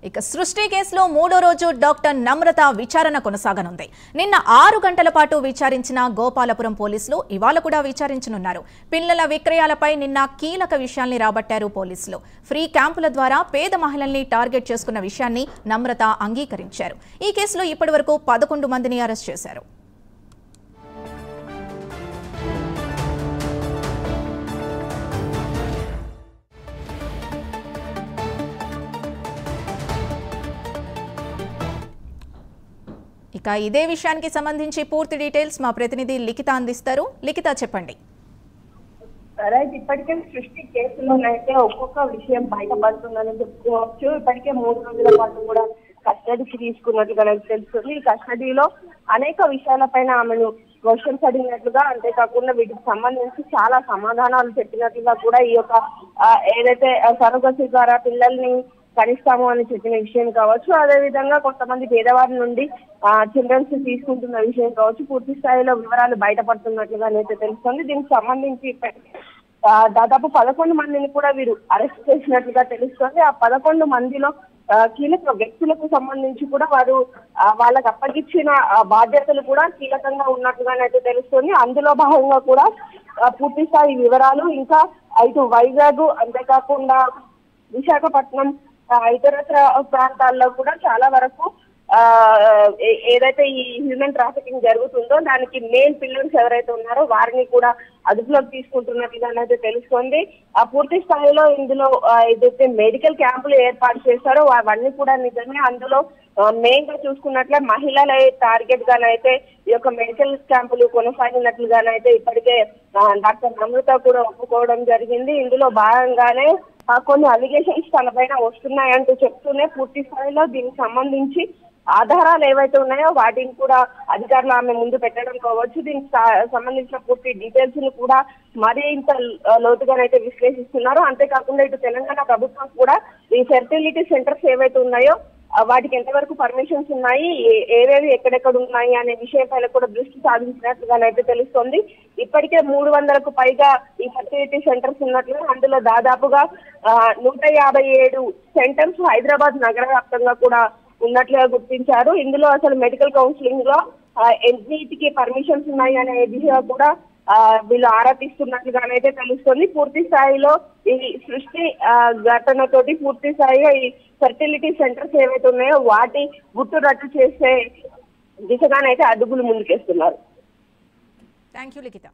ఇక సృష్టి కేసులో మూడో రోజు డాక్టర్ నమ్రత విచారణ కొనసాగనుంది. నిన్న 6 గంటల పాటు విచారించిన గోపాలపురం పోలీసులు ఇవాళ కూడా విచారించనున్నారు. పిల్లల విక్రయాలపై నిన్న కీలక విషయాల్ని రాబట్టారు పోలీసులు. ఫ్రీ క్యాంపుల ద్వారా పేద మహిళల్ని టార్గెట్ చేసుకున్న విషయాన్ని నమ్రత అంగీకరించారు. ఈ కేసులో ఇప్పటివరకు 11 మందిని అరెస్ట్ చేశారు. ఇక ఇదే విషయానికి సంబంధించి పూర్తి డీటెయిల్స్ మా ప్రతినిధి లిఖిత అందిస్తారు. లిఖిత చెప్పండి. ఇప్పటికే సృష్టి కేసులోనైతే ఒక్కొక్క విషయం బయటపడుతుందని చెప్పుకోవచ్చు. ఇప్పటికే 3 రోజుల పాటు కూడా కస్టడీకి తీసుకున్నట్లుగా నాకు తెలుస్తుంది. ఈ కస్టడీలో అనేక విషయాలపైన ఆమెను క్వశ్చన్స్ అడిగినట్లుగా, అంతేకాకుండా వీటికి సంబంధించి చాలా సమాధానాలు చెప్పినట్లుగా కూడా ఈ యొక్క ఏదైతే సరోగసి ద్వారా పిల్లల్ని కనిస్తాము అని చెప్పిన విషయం కావచ్చు, అదే విధంగా కొంతమంది పేదవారి నుండి చిల్డ్రన్స్ తీసుకుంటున్న విషయం కావచ్చు, పూర్తి స్థాయిలో వివరాలు బయటపడుతున్నట్లుగా అయితే తెలుస్తుంది. దీనికి సంబంధించి దాదాపు 11 మందిని కూడా వీరు అరెస్ట్ చేసినట్లుగా తెలుస్తుంది. ఆ 11 మందిలో కీలక వ్యక్తులకు సంబంధించి కూడా వారు వాళ్ళకి అప్పగించిన బాధ్యతలు కూడా కీలకంగా ఉన్నట్లుగానైతే తెలుస్తుంది. అందులో భాగంగా కూడా పూర్తి స్థాయి వివరాలు ఇంకా ఇటు వైజాగ్, అంతేకాకుండా విశాఖపట్నం, ఇతరత్ర ప్రాంతాల్లో కూడా చాలా వరకు ఏదైతే ఈ హ్యూమన్ ట్రాఫికింగ్ జరుగుతుందో దానికి మెయిన్ పిల్లర్స్ ఎవరైతే ఉన్నారో వారిని కూడా అదుపులోకి తీసుకుంటున్నట్లుగానైతే తెలుస్తుంది. పూర్తి స్థాయిలో ఇందులో ఏదైతే మెడికల్ క్యాంపులు ఏర్పాటు చేశారో అవన్నీ కూడా నిజమే. అందులో మెయిన్ గా చూసుకున్నట్లే మహిళల టార్గెట్ గానైతే ఈ యొక్క మెడికల్ క్యాంపులు కొనసాగినట్లుగానైతే ఇప్పటికే డాక్టర్ నమ్రత కూడా ఒప్పుకోవడం జరిగింది. ఇందులో భాగంగానే కొన్ని అలిగేషన్స్ తనపైన వస్తున్నాయంటూ చెప్తూనే పూర్తి స్థాయిలో దీనికి సంబంధించి ఆధారాలు ఏవైతే ఉన్నాయో వాటిని కూడా అధికారులు ఆమె ముందు పెట్టడం కావచ్చు. దీనికి సంబంధించిన పూర్తి డీటెయిల్స్ ని కూడా మరింత లోతుగానైతే విశ్లేషిస్తున్నారు. అంతేకాకుండా ఇటు తెలంగాణ ప్రభుత్వం కూడా ఈ ఫెర్టిలిటీ సెంటర్స్ ఏవైతే ఉన్నాయో వాటికి ఎంతవరకు పర్మిషన్స్ ఉన్నాయి, ఏవేవి ఎక్కడెక్కడ ఉన్నాయి అనే విషయం పైన కూడా దృష్టి సాధించినట్లుగానైతే తెలుస్తుంది. ఇప్పటికే 300కు పైగా ఈ ఫెర్టిలిటీ సెంటర్స్ ఉన్నట్లుగా, అందులో దాదాపుగా 157 సెంటర్స్ హైదరాబాద్ నగర వ్యాప్తంగా కూడా ఉన్నట్లుగా గుర్తించారు. ఇందులో అసలు మెడికల్ కౌన్సిలింగ్ లో ఎన్నిటికి పర్మిషన్స్ ఉన్నాయి అనే దిశగా కూడా వీళ్ళు ఆరా తీస్తున్నట్లుగానైతే తెలుస్తుంది. పూర్తి స్థాయిలో ఈ సృష్టి ఘటనతోటి పూర్తి స్థాయిగా ఈ ఫెర్టిలిటీ సెంటర్స్ ఏవైతే ఉన్నాయో వాటి గుట్టు రట్టు చేసే దిశగానైతే అడుగులు ముందుకేస్తున్నారు. Thank you Likhita.